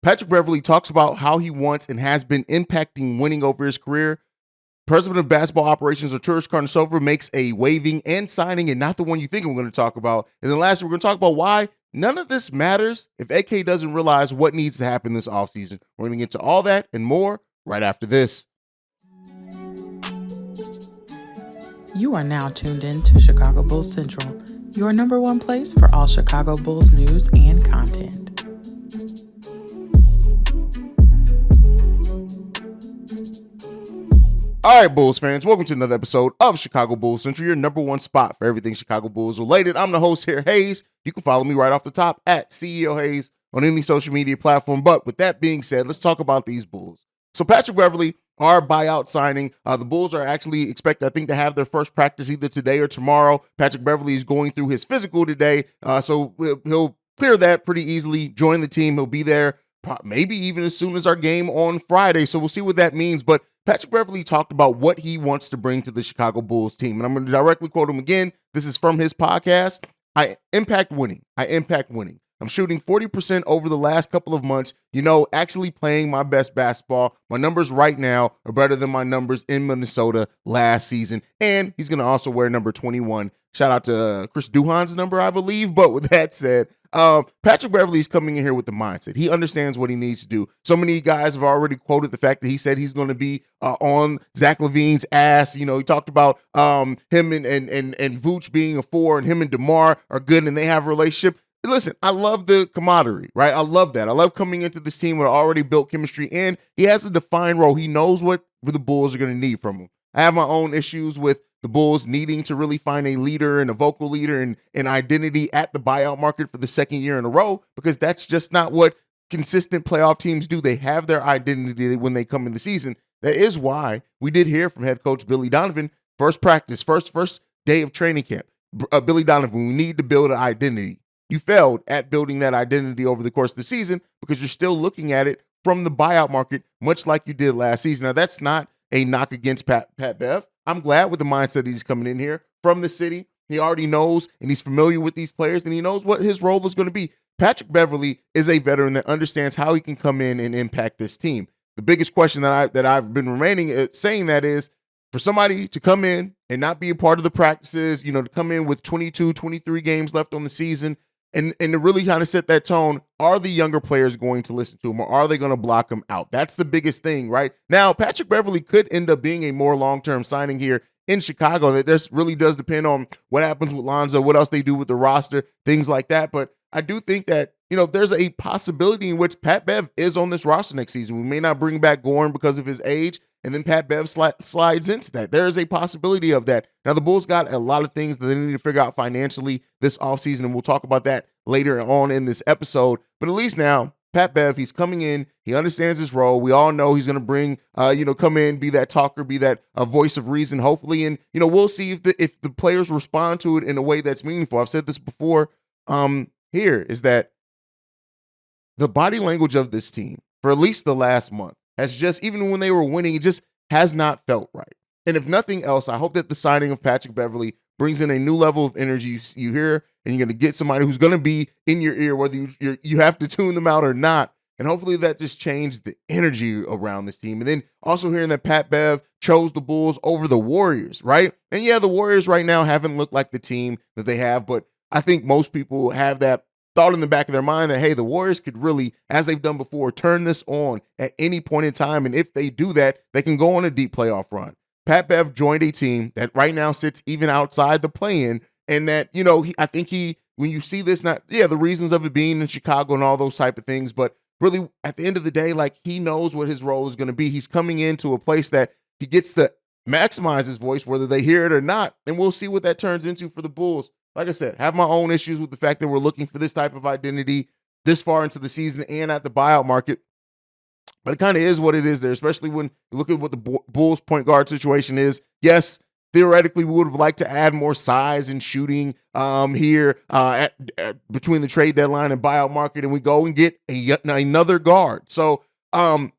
Patric Beverley talks about how he wants and has been impacting winning over his career. President of Basketball Operations, Arturas Karnisovas, makes a waiving and signing, and not the one you think we're going to talk about. And then lastly, we're going to talk about why none of this matters if AK doesn't realize what needs to happen this offseason. We're going to get to all that and more right after this. You are now tuned in to Chicago Bulls Central, your number one place for all Chicago Bulls news and content. All right, Bulls fans, welcome to another episode of Chicago Bulls Central, your number one spot for everything Chicago Bulls related. I'm the host here, Haize. You can follow me right off the top at CEO Haize on any social media platform. But with that being said, let's talk about these Bulls. So Patric Beverley, our buyout signing, the Bulls are actually expected, I think, to have their first practice either today or tomorrow. Patric Beverley is going through his physical today, so he'll clear that pretty easily, join the team. He'll be there maybe even as soon as our game on Friday, so we'll see what that means. But Patric Beverley talked about what he wants to bring to the Chicago Bulls team, and I'm going to directly quote him again. This is from his podcast. I impact winning. I'm shooting 40% over the last couple of months, actually playing my best basketball. My numbers right now are better than my numbers in Minnesota last season. And he's going to also wear number 21. Shout out to Chris Duhan's number, I believe. But with that said, Patric Beverley is coming in here with the mindset. He understands what he needs to do. So many guys have already quoted the fact that he said he's going to be on Zach LaVine's ass. He talked about him and Vooch being a 4, and him and DeMar are good and they have a relationship. Listen, I love the camaraderie, right? I love that. I love coming into this team with already built chemistry, and he has a defined role. He knows what the Bulls are going to need from him. I have my own issues with the Bulls needing to really find a leader and a vocal leader and an identity at the buyout market for the second year in a row, because that's just not what consistent playoff teams do. They have their identity when they come in the season. That is why we did hear from head coach Billy Donovan, first practice, first day of training camp. Billy Donovan, we need to build an identity. You failed at building that identity over the course of the season because you're still looking at it from the buyout market, much like you did last season. Now, that's not a knock against Pat Bev. I'm glad with the mindset he's coming in here from the city. He already knows and he's familiar with these players and he knows what his role is going to be. Patric Beverley is a veteran that understands how he can come in and impact this team. The biggest question that I've been remaining saying that is, for somebody to come in and not be a part of the practices, to come in with 22, 23 games left on the season, and to really kind of set that tone, are the younger players going to listen to him or are they going to block him out? That's the biggest thing, right? Now, Patric Beverley could end up being a more long-term signing here in Chicago. That just really does depend on what happens with Lonzo, what else they do with the roster, things like that. But I do think that, there's a possibility in which Pat Bev is on this roster next season. We may not bring back Goran because of his age, and then Pat Bev slides into that. There is a possibility of that. Now, the Bulls got a lot of things that they need to figure out financially this offseason, and we'll talk about that later on in this episode. But at least now, Pat Bev, he's coming in. He understands his role. We all know he's going to bring, come in, be that talker, be that voice of reason, hopefully. And, we'll see if the players respond to it in a way that's meaningful. I've said this before here, is that the body language of this team for at least the last month has just, even when they were winning, it just has not felt right. And if nothing else, I hope that the signing of Patric Beverley brings in a new level of energy. You hear, and you're going to get somebody who's going to be in your ear, whether you have to tune them out or not. And hopefully that just changed the energy around this team. And then also hearing that Pat Bev chose the Bulls over the Warriors, right? And yeah, the Warriors right now haven't looked like the team that they have, but I think most people have that thought in the back of their mind that, hey, the Warriors could really, as they've done before, turn this on at any point in time. And if they do that, they can go on a deep playoff run. Pat Bev joined a team that right now sits even outside the play-in, and that, I think when you see this, the reasons of it being in Chicago and all those type of things, but really at the end of the day, he knows what his role is going to be. He's coming into a place that he gets to maximize his voice, whether they hear it or not, and we'll see what that turns into for the Bulls. Like I said, have my own issues with the fact that we're looking for this type of identity this far into the season and at the buyout market. But it kind of is what it is there, especially when you look at what the Bulls point guard situation is. Yes, theoretically, we would have liked to add more size and shooting here between the trade deadline and buyout market, and we go and get another guard. So, at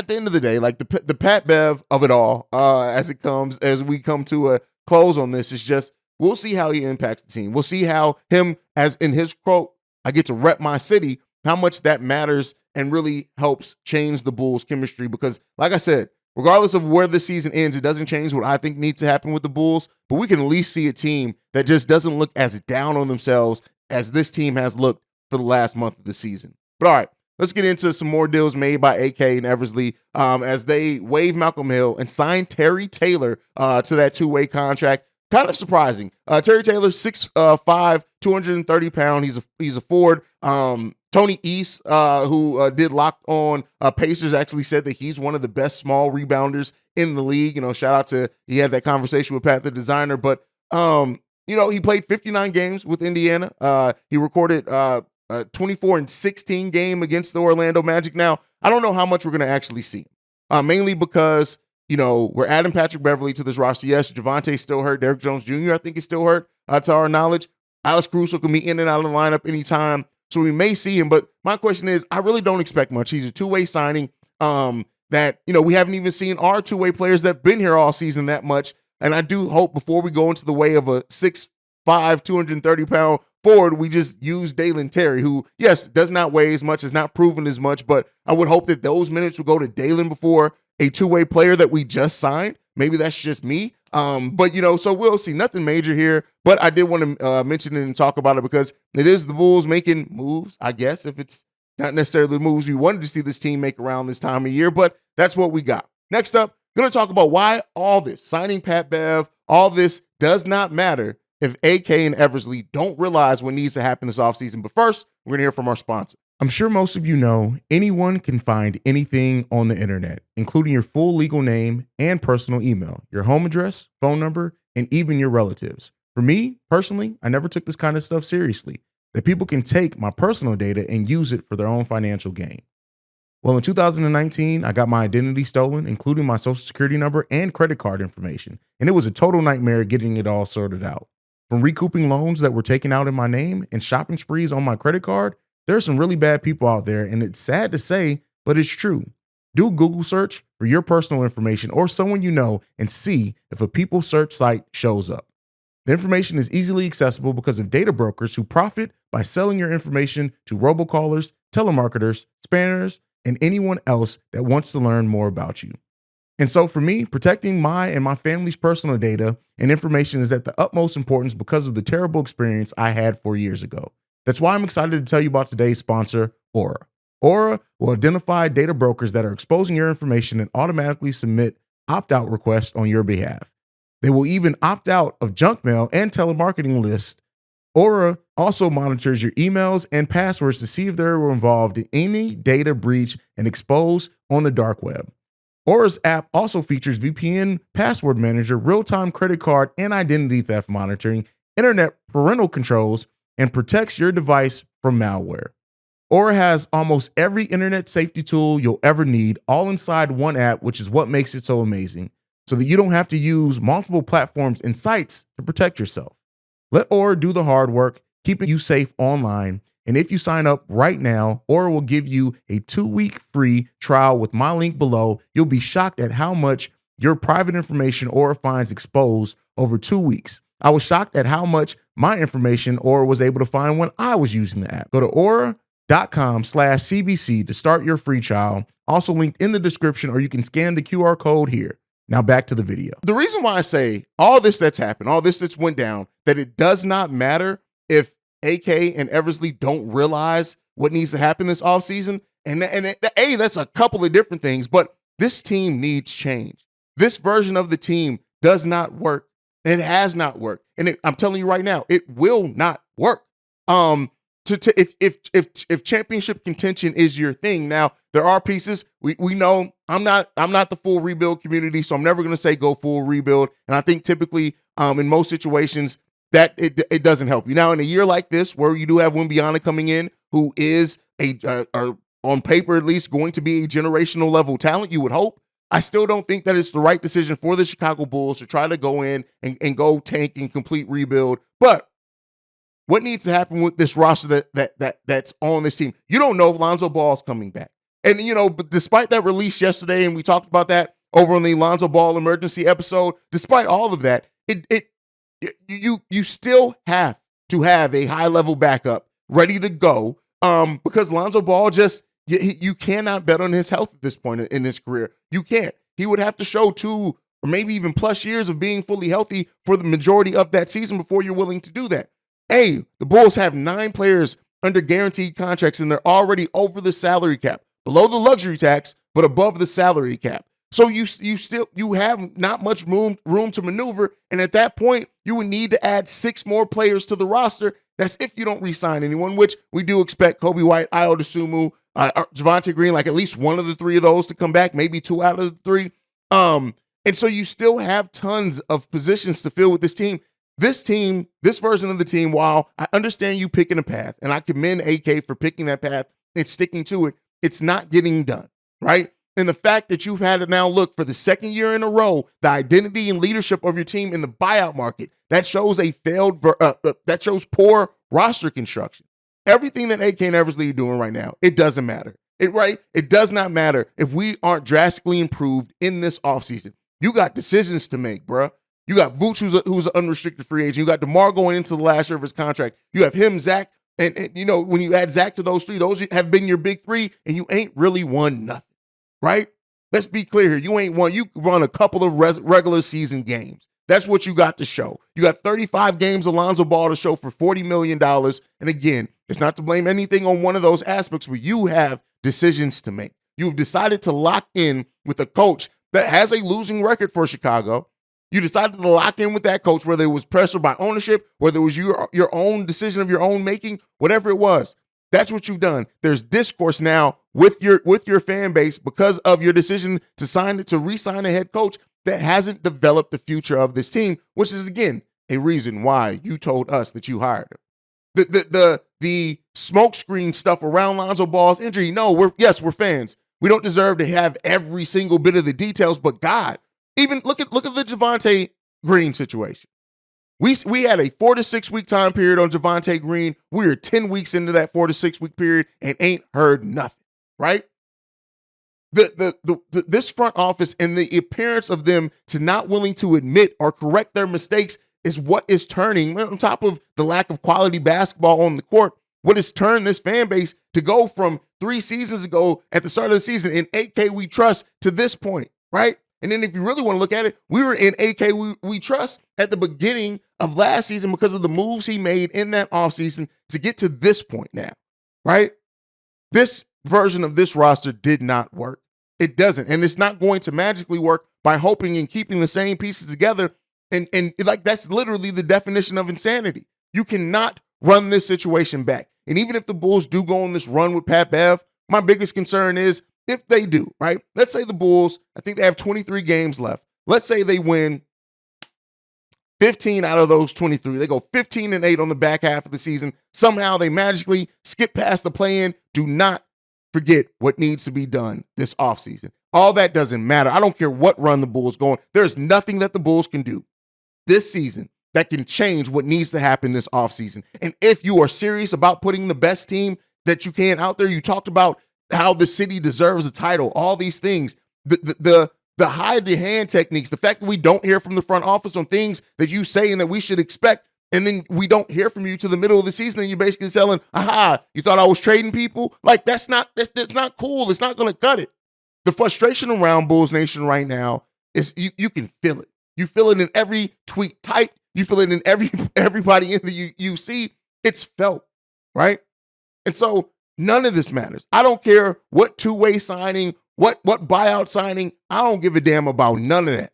the end of the day, the Pat Bev of it all, as we come to a close on this, is just, we'll see how he impacts the team. We'll see how him, as in his quote, I get to rep my city. how much that matters and really helps change the Bulls' chemistry. Because, like I said, regardless of where the season ends, it doesn't change what I think needs to happen with the Bulls, but we can at least see a team that just doesn't look as down on themselves as this team has looked for the last month of the season. But all right, let's get into some more deals made by AK and Eversley as they waive Malcolm Hill and sign Terry Taylor to that two-way contract. Kind of surprising. Terry Taylor, 6'5", 230 pounds. He's a forward. Tony East, who did Locked On Pacers, actually said that he's one of the best small rebounders in the league. Shout out to, he had that conversation with Pat, the designer. But, he played 59 games with Indiana. He recorded a 24-16 game against the Orlando Magic. Now, I don't know how much we're going to actually see, mainly because, we're adding Patric Beverley to this roster. Yes, Javonte's still hurt. Derrick Jones Jr., I think, is still hurt, to our knowledge. Alex Caruso can be in and out of the lineup anytime, so we may see him. But my question is, I really don't expect much. He's a two-way signing that, we haven't even seen our two-way players that have been here all season that much. And I do hope before we go into the way of a 6'5", 230-pound forward, we just use Dalen Terry, who, yes, does not weigh as much, has not proven as much, but I would hope that those minutes would go to Dalen before a two-way player that we just signed. Maybe that's just me. But, so we'll see. Nothing major here, but I did want to mention it and talk about it because it is the Bulls making moves, I guess, if it's not necessarily the moves we wanted to see this team make around this time of year, but that's what we got. Next up, going to talk about why all this, signing Pat Bev, all this does not matter if AK and Eversley don't realize what needs to happen this offseason. But first, we're going to hear from our sponsor. I'm sure most of you know anyone can find anything on the internet, including your full legal name and personal email, your home address, phone number, and even your relatives. For me, personally, I never took this kind of stuff seriously, that people can take my personal data and use it for their own financial gain. Well, in 2019, I got my identity stolen, including my social security number and credit card information, and it was a total nightmare getting it all sorted out. From recouping loans that were taken out in my name and shopping sprees on my credit card, there are some really bad people out there, and it's sad to say, but it's true. Do a Google search for your personal information or someone you know and see if a people search site shows up. The information is easily accessible because of data brokers who profit by selling your information to robocallers, telemarketers, spammers, and anyone else that wants to learn more about you. And so for me, protecting my and my family's personal data and information is at the utmost importance because of the terrible experience I had 4 years ago. That's why I'm excited to tell you about today's sponsor, Aura. Aura will identify data brokers that are exposing your information and automatically submit opt-out requests on your behalf. They will even opt out of junk mail and telemarketing lists. Aura also monitors your emails and passwords to see if they're involved in any data breach and exposed on the dark web. Aura's app also features VPN password manager, real-time credit card and identity theft monitoring, internet parental controls, and protects your device from malware. Aura has almost every internet safety tool you'll ever need, all inside one app, which is what makes it so amazing, so that you don't have to use multiple platforms and sites to protect yourself. Let Aura do the hard work, keeping you safe online. And if you sign up right now, Aura will give you a 2-week free trial with my link below. You'll be shocked at how much your private information Aura finds exposed over 2 weeks. I was shocked at how much my information Aura was able to find when I was using the app. Go to aura.com/CBC to start your free trial. Also linked in the description, or you can scan the QR code here. Now back to the video. The reason why I say all this that's happened, all this that's went down, that it does not matter if AK and Eversley don't realize what needs to happen this offseason. And that's a couple of different things, but this team needs change. This version of the team does not work. It has not worked. And I'm telling you right now, it will not work. If championship contention is your thing, now there are pieces we know. I'm not the full rebuild community, so I'm never going to say go full rebuild. And I think typically in most situations that it doesn't help you. Now in a year like this, where you do have Wembanyama coming in, who is on paper at least going to be a generational level talent, you would hope. I still don't think that it's the right decision for the Chicago Bulls to try to go in and go tank and complete rebuild. But what needs to happen with this roster that's on this team? You don't know if Lonzo Ball's coming back. And, but despite that release yesterday, and we talked about that over on the Lonzo Ball emergency episode, despite all of that, you still have to have a high-level backup ready to go Because Lonzo Ball you cannot bet on his health at this point in his career. You can't. He would have to show 2 or maybe even plus years of being fully healthy for the majority of that season before you're willing to do that. The Bulls have 9 players under guaranteed contracts, and they're already over the salary cap, below the luxury tax, but above the salary cap. So you have not much room to maneuver, and at that point, you would need to add 6 more players to the roster. That's if you don't re-sign anyone, which we do expect Kobe White, Ayo Dosunmu, Javonte Green, like at least one of the 3 of those to come back, maybe 2 out of the 3. And so you still have tons of positions to fill with this team. This version of the team, while I understand you picking a path, and I commend AK for picking that path and sticking to it, it's not getting done, right? And the fact that you've had to now look for the second year in a row, the identity and leadership of your team in the buyout market, that shows that shows poor roster construction. Everything that AK and Eversley are doing right now, it doesn't matter. It does not matter if we aren't drastically improved in this offseason. You got decisions to make, bruh. You got Vooch, who's an unrestricted free agent. You got DeMar going into the last year of his contract. You have him, Zach, and when you add Zach to those 3, those have been your big 3, and you ain't really won nothing, right? Let's be clear here. You ain't won. You run a couple of regular season games. That's what you got to show. You got 35 games of Lonzo Ball to show for $40 million. And again, it's not to blame anything on one of those aspects, but you have decisions to make. You've decided to lock in with a coach that has a losing record for Chicago. You decided to lock in with that coach, whether it was pressure by ownership, whether it was your own decision of your own making, whatever it was. That's what you've done. There's discourse now with your fan base because of your decision to re-sign a head coach that hasn't developed the future of this team, which is, again, a reason why you told us that you hired him. The smokescreen stuff around Lonzo Ball's injury, no, we're fans. We don't deserve to have every single bit of the details, but God, even look at the Javonte Green situation. We had a 4 to 6 week time period on Javonte Green. We are 10 weeks into that 4 to 6 week period and ain't heard nothing, right? This front office and the appearance of them to not willing to admit or correct their mistakes is what is turning, on top of the lack of quality basketball on the court, what has turned this fan base to go from 3 seasons ago at the start of the season in AK We Trust to this point, right? And then if you really want to look at it, we were in AK We Trust at the beginning of last season because of the moves he made in that offseason to get to this point now, right? This version of this roster did not work. It doesn't. And it's not going to magically work by hoping and keeping the same pieces together. And like that's literally the definition of insanity. You cannot run this situation back. And even if the Bulls do go on this run with Pat Bev, my biggest concern is if they do, right? Let's say the Bulls, I think they have 23 games left. Let's say they win 15 out of those 23. They go 15-8 on the back half of the season. Somehow they magically skip past the play-in. Do not forget what needs to be done this offseason. All that doesn't matter. I don't care what run the Bulls go on. There's nothing that the Bulls can do this season that can change what needs to happen this offseason. And if you are serious about putting the best team that you can out there, you talked about how the city deserves a title, all these things, the hide the hand techniques, the fact that we don't hear from the front office on things that you say and that we should expect, and then we don't hear from you to the middle of the season and you're basically selling, you thought I was trading people? Like, that's not cool. It's not going to cut it. The frustration around Bulls Nation right now is you can feel it. You feel it in every tweet type. You feel it in everybody in the UC. It's felt, right? And so none of this matters. I don't care what two-way signing, what buyout signing. I don't give a damn about none of that.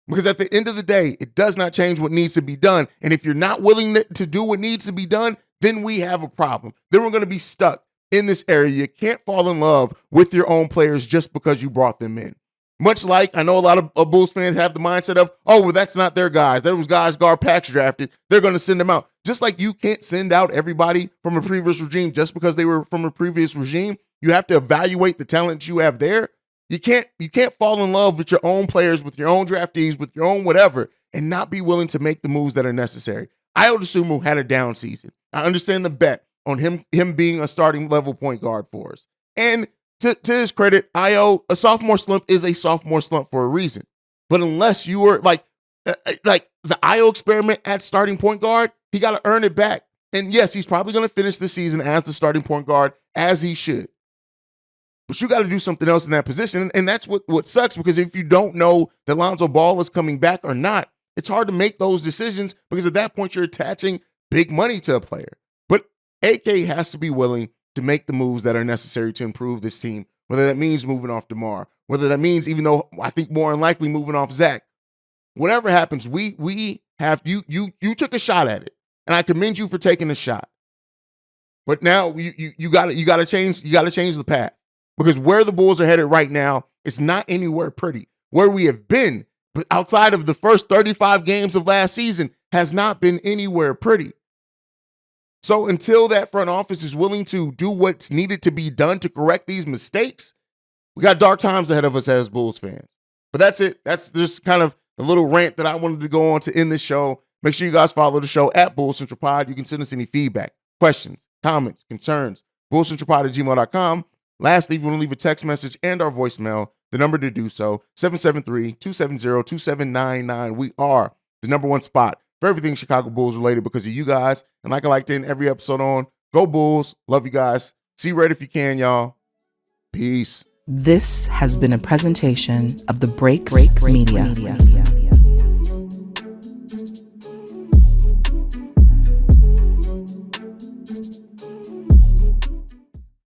Because at the end of the day, it does not change what needs to be done. And if you're not willing to do what needs to be done, then we have a problem. Then we're going to be stuck in this area. You can't fall in love with your own players just because you brought them in. Much like I know a lot of Bulls fans have the mindset of, well, that's not their guys. Those guys Gar Patch drafted. They're going to send them out. Just like you can't send out everybody from a previous regime just because they were from a previous regime. You have to evaluate the talent you have there. You can't fall in love with your own players, with your own draftees, with your own whatever, and not be willing to make the moves that are necessary. Ayo Dosunmu had a down season. I understand the bet on him being a starting level point guard for us. And to his credit, Ayo, a sophomore slump is a sophomore slump for a reason. But unless you were like the Ayo experiment at starting point guard, he got to earn it back. And yes, he's probably going to finish the season as the starting point guard, as he should. But you got to do something else in that position. And that's what sucks, because if you don't know that Lonzo Ball is coming back or not, it's hard to make those decisions, because at that point you're attaching big money to a player. But AK has to be willing to make the moves that are necessary to improve this team, whether that means moving off DeMar, whether that means, even though I think more than likely, moving off Zach. Whatever happens, we have you took a shot at it, and I commend you for taking a shot. But now you got to change the path, because where the Bulls are headed right now is not anywhere pretty. Where we have been, but outside of the first 35 games of last season, has not been anywhere pretty. So until that front office is willing to do what's needed to be done to correct these mistakes, we got dark times ahead of us as Bulls fans. But that's it. That's just kind of the little rant that I wanted to go on to end this show. Make sure you guys follow the show at Bulls Central Pod. You can send us any feedback, questions, comments, concerns, bullscentralpod@gmail.com. Lastly, if you want to leave a text message and our voicemail, the number to do so, 773-270-2799. We are the number one spot for everything Chicago Bulls related because of you guys. And like I like to end every episode on, go Bulls. Love you guys. See red if you can, y'all. Peace. This has been a presentation of the Break Media.